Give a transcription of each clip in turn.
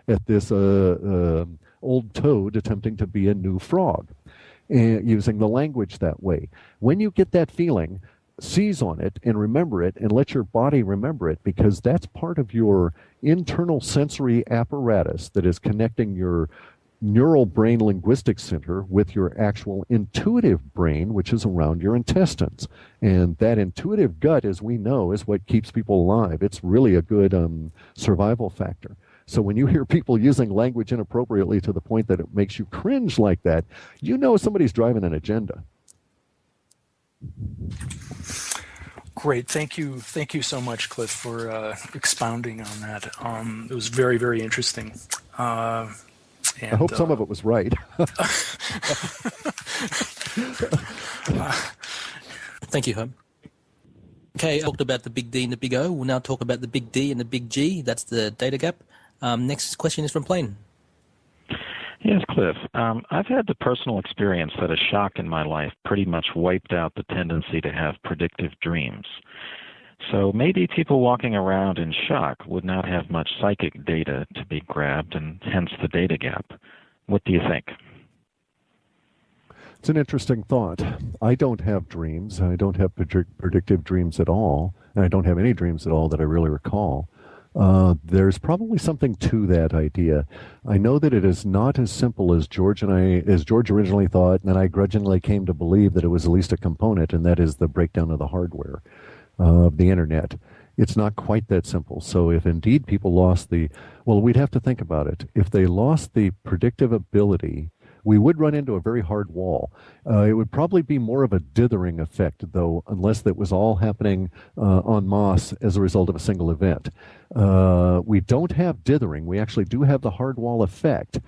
at this old toad attempting to be a new frog, and using the language that way. When you get that feeling, seize on it and remember it, and let your body remember it, because that's part of your internal sensory apparatus that is connecting your neural brain linguistic center with your actual intuitive brain, which is around your intestines. And that intuitive gut, as we know, is what keeps people alive. It's really a good survival factor. So when you hear people using language inappropriately to the point that it makes you cringe like that, you know somebody's driving an agenda. Great. Thank you so much, Clif, for expounding on that. It was very, very interesting. I hope some of it was right. Thank you, Herb. Okay, I talked about the big D and the big O. We'll now talk about the big D and the big G. That's the data gap. Next question is from Plain. Yes, Clif. I've had the personal experience that a shock in my life pretty much wiped out the tendency to have predictive dreams. So maybe people walking around in shock would not have much psychic data to be grabbed, and hence the data gap. What do you think? It's an interesting thought. I don't have dreams. I don't have predictive dreams at all, and I don't have any dreams at all that I really recall. There's probably something to that idea. I know that it is not as simple as George originally thought, and then I grudgingly came to believe that it was at least a component, and that is the breakdown of the hardware of the internet. It's not quite that simple. So if indeed people lost we'd have to think about it. If they lost the predictive ability, we would run into a very hard wall. It would probably be more of a dithering effect, though, unless that was all happening en masse as a result of a single event. We don't have dithering. We actually do have the hard wall effect.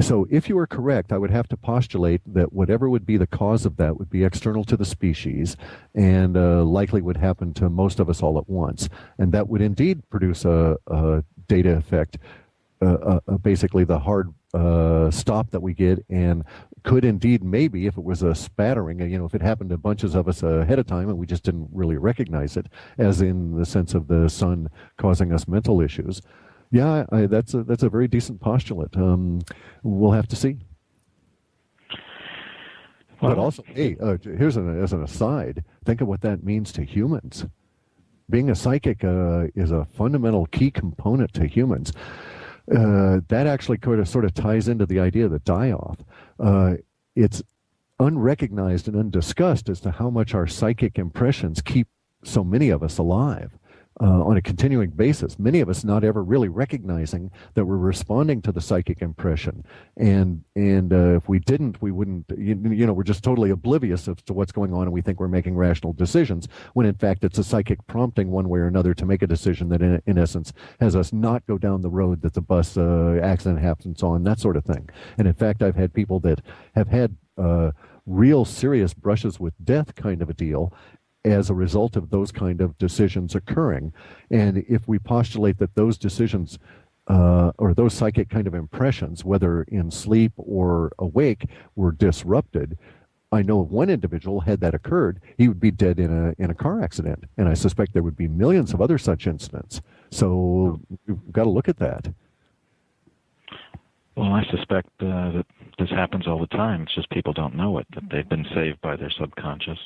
So if you are correct, I would have to postulate that whatever would be the cause of that would be external to the species, and likely would happen to most of us all at once. And that would indeed produce a data effect, basically the hard stop that we get, and could indeed, maybe, if it was a spattering, if it happened to bunches of us ahead of time and we just didn't really recognize it, as in the sense of the sun causing us mental issues. Yeah, that's a very decent postulate. We'll have to see. Well, but also, hey, here's as an aside, think of what that means to humans. Being a psychic is a fundamental key component to humans. That actually sort of ties into the idea of the die-off. It's unrecognized and undiscussed as to how much our psychic impressions keep so many of us alive. On a continuing basis, many of us not ever really recognizing that we're responding to the psychic impression, and if we didn't, we wouldn't. We're just totally oblivious as to what's going on, and we think we're making rational decisions, when in fact it's a psychic prompting one way or another to make a decision that, in essence, has us not go down the road that the bus accident happens on, that sort of thing. And in fact, I've had people that have had real serious brushes with death kind of a deal as a result of those kind of decisions occurring. And if we postulate that those decisions or those psychic kind of impressions, whether in sleep or awake, were disrupted, I know of one individual, had that occurred, he would be dead in a car accident. And I suspect there would be millions of other such incidents. So we've got to look at that. Well, I suspect that this happens all the time. It's just people don't know it, that they've been saved by their subconscious.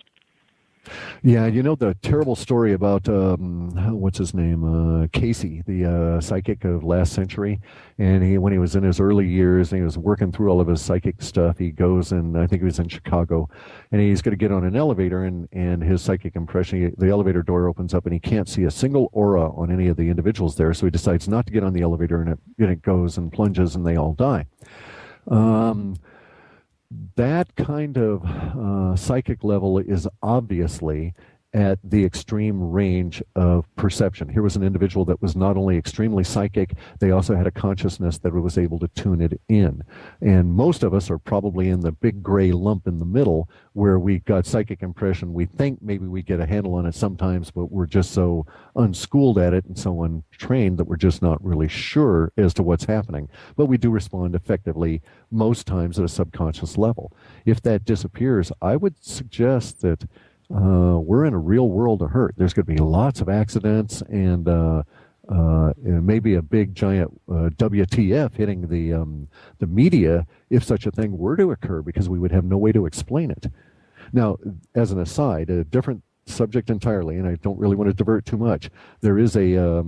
Yeah, the terrible story about, what's his name, Casey, the psychic of last century. And when he was in his early years and he was working through all of his psychic stuff, he goes, and I think he was in Chicago, and he's going to get on an elevator, and his psychic impression, the elevator door opens up and he can't see a single aura on any of the individuals there, so he decides not to get on the elevator, and it goes and plunges and they all die. That kind of psychic level is obviously at the extreme range of perception. Here was an individual that was not only extremely psychic, they also had a consciousness that was able to tune it in. And most of us are probably in the big gray lump in the middle, where we got psychic impression. We think maybe we get a handle on it sometimes, but we're just so unschooled at it and so untrained that we're just not really sure as to what's happening. But we do respond effectively most times at a subconscious level. If that disappears, I would suggest that we're in a real world of hurt. There's going to be lots of accidents, and maybe a big giant WTF hitting the media if such a thing were to occur, because we would have no way to explain it. Now, as an aside, a different subject entirely, and I don't really want to divert too much. There is a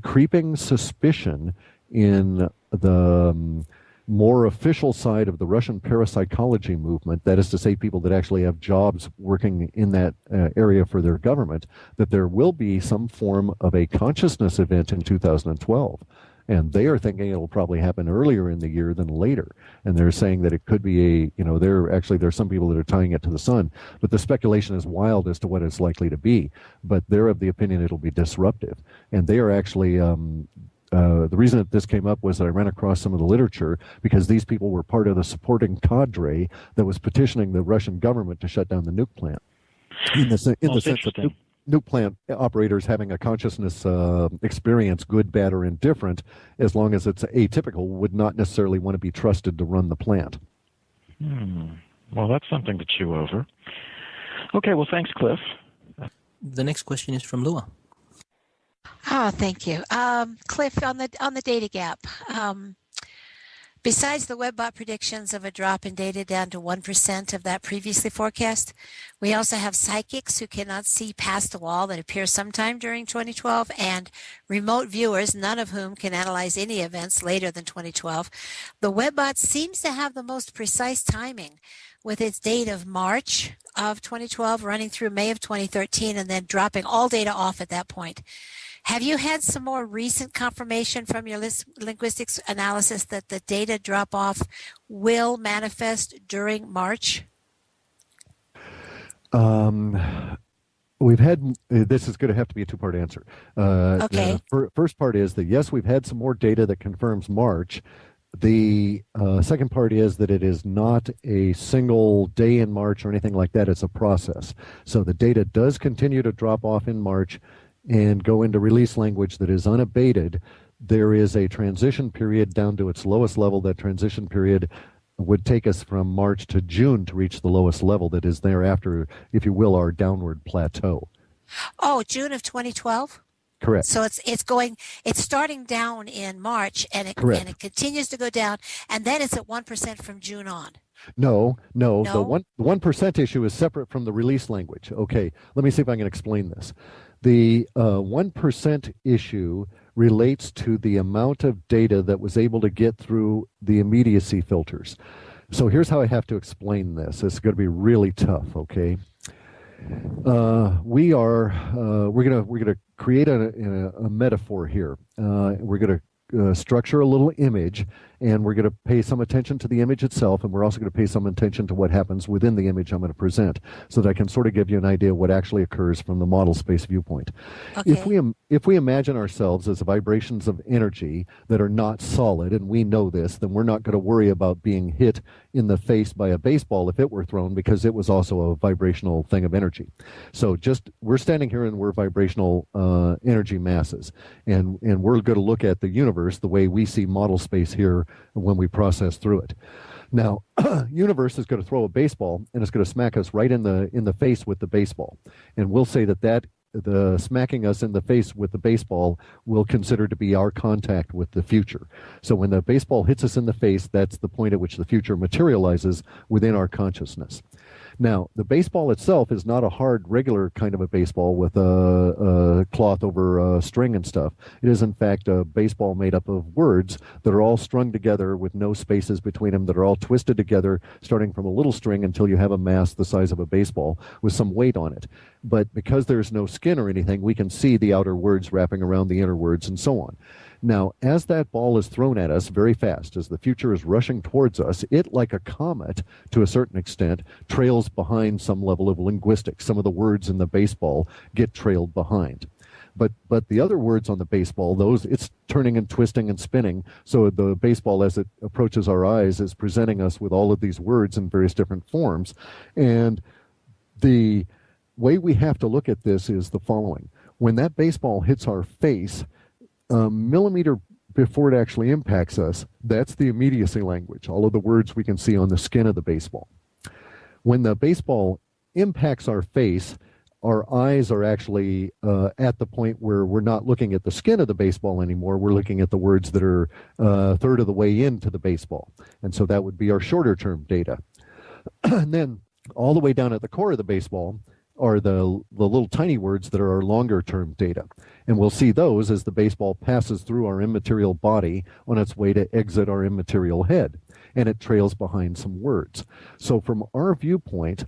creeping suspicion in the more official side of the Russian parapsychology movement, that is to say, people that actually have jobs working in that area for their government, that there will be some form of a consciousness event in 2012. And they are thinking it'll probably happen earlier in the year than later. And they're saying that it could be there's some people that are tying it to the sun, but the speculation is wild as to what it's likely to be. But they're of the opinion it'll be disruptive. And they are actually, the reason that this came up was that I ran across some of the literature, because these people were part of the supporting cadre that was petitioning the Russian government to shut down the nuke plant. In the sense that nuke plant operators having a consciousness experience, good, bad, or indifferent, as long as it's atypical, would not necessarily want to be trusted to run the plant. Well, that's something to chew over. Okay, well, thanks, Clif. The next question is from Lua. Oh, thank you. Clif, on the data gap, besides the WebBot predictions of a drop in data down to 1% of that previously forecast, we also have psychics who cannot see past the wall that appears sometime during 2012, and remote viewers, none of whom can analyze any events later than 2012. The WebBot seems to have the most precise timing, with its date of March of 2012 running through May of 2013 and then dropping all data off at that point. Have you had some more recent confirmation from your linguistics analysis that the data drop-off will manifest during March? We've had, this is going to have to be a two-part answer. Okay. The first part is that, yes, we've had some more data that confirms March. The second part is that it is not a single day in March or anything like that. It's a process. So the data does continue to drop off in March and go into release language that is unabated. There is a transition period down to its lowest level. That transition period would take us from March to June to reach the lowest level that is thereafter, if you will, our downward plateau. Oh, June of 2012? Correct. So it's starting down in March, and it continues to go down, and then it's at 1% from June on. No. The 1% issue is separate from the release language. Okay, let me see if I can explain this. The 1% issue relates to the amount of data that was able to get through the immediacy filters. So here's how I have to explain this. It's going to be really tough, okay? We're gonna create a metaphor here. We're gonna structure a little image, and we're going to pay some attention to the image itself, and we're also going to pay some attention to what happens within the image I'm going to present, so that I can sort of give you an idea of what actually occurs from the model space viewpoint. Okay. If we imagine ourselves as vibrations of energy that are not solid, and we know this, then we're not going to worry about being hit in the face by a baseball if it were thrown, because it was also a vibrational thing of energy. So we're standing here and we're vibrational energy masses, and we're going to look at the universe the way we see model space here when we process through it. Now, universe is going to throw a baseball, and it's going to smack us right in the face with the baseball, and we'll say that the smacking us in the face with the baseball we'll consider to be our contact with the future. So when the baseball hits us in the face, that's the point at which the future materializes within our consciousness. Now, the baseball itself is not a hard, regular kind of a baseball with a cloth over a string and stuff. It is, in fact, a baseball made up of words that are all strung together with no spaces between them, that are all twisted together, starting from a little string until you have a mass the size of a baseball with some weight on it. But because there's no skin or anything, we can see the outer words wrapping around the inner words and so on. Now, as that ball is thrown at us very fast, as the future is rushing towards us, it, like a comet, to a certain extent, trails behind some level of linguistics. Some of the words in the baseball get trailed behind. But the other words on the baseball, it's turning and twisting and spinning. So the baseball, as it approaches our eyes, is presenting us with all of these words in various different forms. And the way we have to look at this is the following. When that baseball hits our face, a millimeter before it actually impacts us, that's the immediacy language, all of the words we can see on the skin of the baseball. When the baseball impacts our face, our eyes are actually at the point where we're not looking at the skin of the baseball anymore. We're looking at the words that are a third of the way into the baseball. And so that would be our shorter term data. And then all the way down at the core of the baseball are the little tiny words that are our longer term data. And we'll see those as the baseball passes through our immaterial body on its way to exit our immaterial head. And it trails behind some words. So from our viewpoint,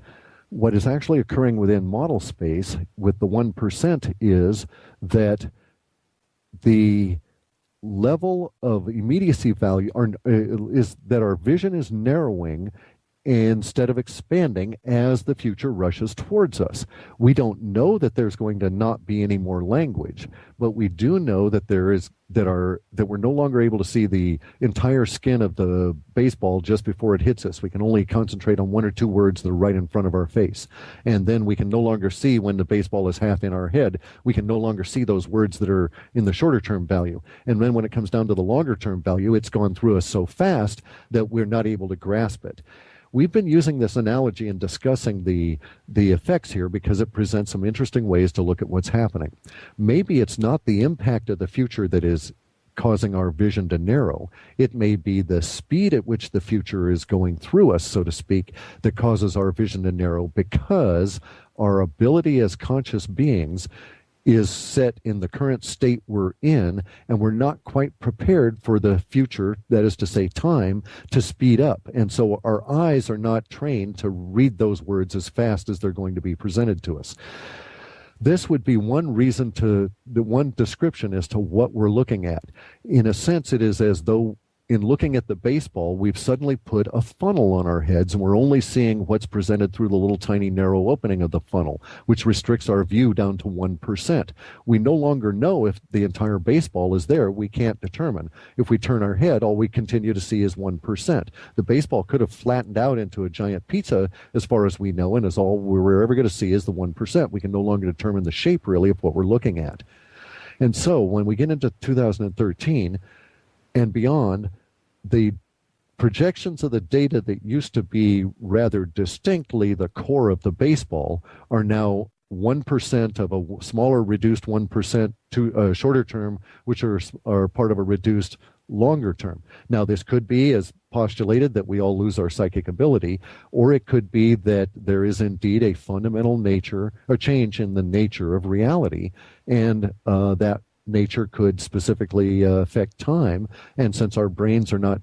what is actually occurring within model space with the 1% is that the level of immediacy value is that our vision is narrowing instead of expanding as the future rushes towards us. We don't know that there's going to not be any more language, but we do know that that we're no longer able to see the entire skin of the baseball just before it hits us. We can only concentrate on one or two words that are right in front of our face. And then we can no longer see when the baseball is half in our head. We can no longer see those words that are in the shorter term value. And then when it comes down to the longer term value, it's gone through us so fast that we're not able to grasp it. We've been using this analogy and discussing the effects here because it presents some interesting ways to look at what's happening. Maybe it's not the impact of the future that is causing our vision to narrow. It may be the speed at which the future is going through us, so to speak, that causes our vision to narrow because our ability as conscious beings is set in the current state we're in, and we're not quite prepared for the future, that is to say time, to speed up. And so our eyes are not trained to read those words as fast as they're going to be presented to us. This would be one reason the one description as to what we're looking at. In a sense, it is as though in looking at the baseball, we've suddenly put a funnel on our heads, and we're only seeing what's presented through the little tiny narrow opening of the funnel, which restricts our view down to 1%. We no longer know if the entire baseball is there. We can't determine. If we turn our head, all we continue to see is 1%. The baseball could have flattened out into a giant pizza as far as we know, and as all we're ever going to see is the 1%. We can no longer determine the shape, really, of what we're looking at. And so when we get into 2013 and beyond, the projections of the data that used to be rather distinctly the core of the baseball are now 1% of a smaller reduced 1% to a shorter term, which are part of a reduced longer term. Now, this could be, as postulated, that we all lose our psychic ability, or it could be that there is indeed a fundamental change in the nature of reality, and that nature could specifically affect time. And since our brains are not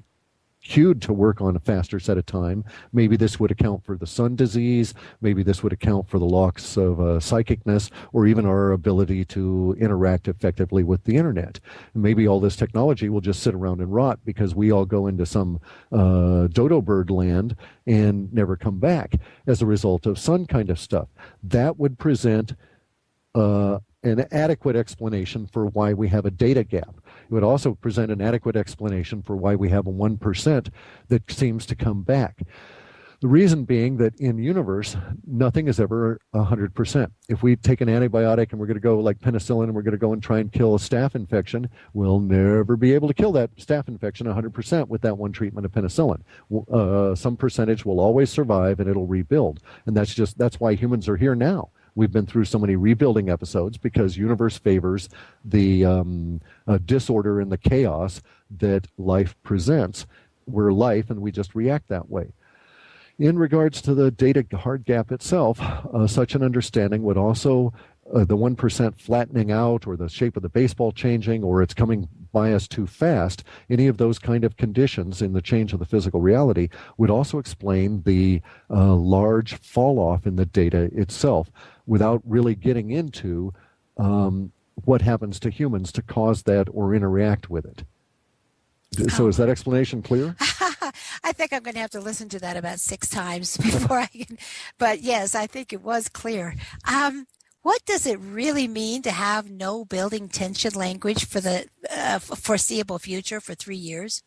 cued to work on a faster set of time, maybe this would account for the sun disease, maybe this would account for the loss of psychicness, or even our ability to interact effectively with the internet. And maybe all this technology will just sit around and rot because we all go into some dodo bird land and never come back as a result of sun kind of stuff. That would present an adequate explanation for why we have a data gap. It would also present an adequate explanation for why we have a 1% that seems to come back. The reason being that in universe, nothing is ever 100%. If we take an antibiotic and we're going to go like penicillin and we're going to go and try and kill a staph infection, we'll never be able to kill that staph infection 100% with that one treatment of penicillin. Some percentage will always survive and it'll rebuild. And that's why humans are here now. We've been through so many rebuilding episodes because universe favors the disorder and the chaos that life presents. We're life and we just react that way. In regards to the data hard gap itself, such an understanding would also, the 1% flattening out or the shape of the baseball changing or it's coming by us too fast, any of those kind of conditions in the change of the physical reality would also explain the large fall off in the data itself without really getting into what happens to humans to cause that or interact with it. So is that explanation clear? I think I'm going to have to listen to that about 6 times before I can, but yes, I think it was clear. What does it really mean to have no building tension language for the foreseeable future for 3 years?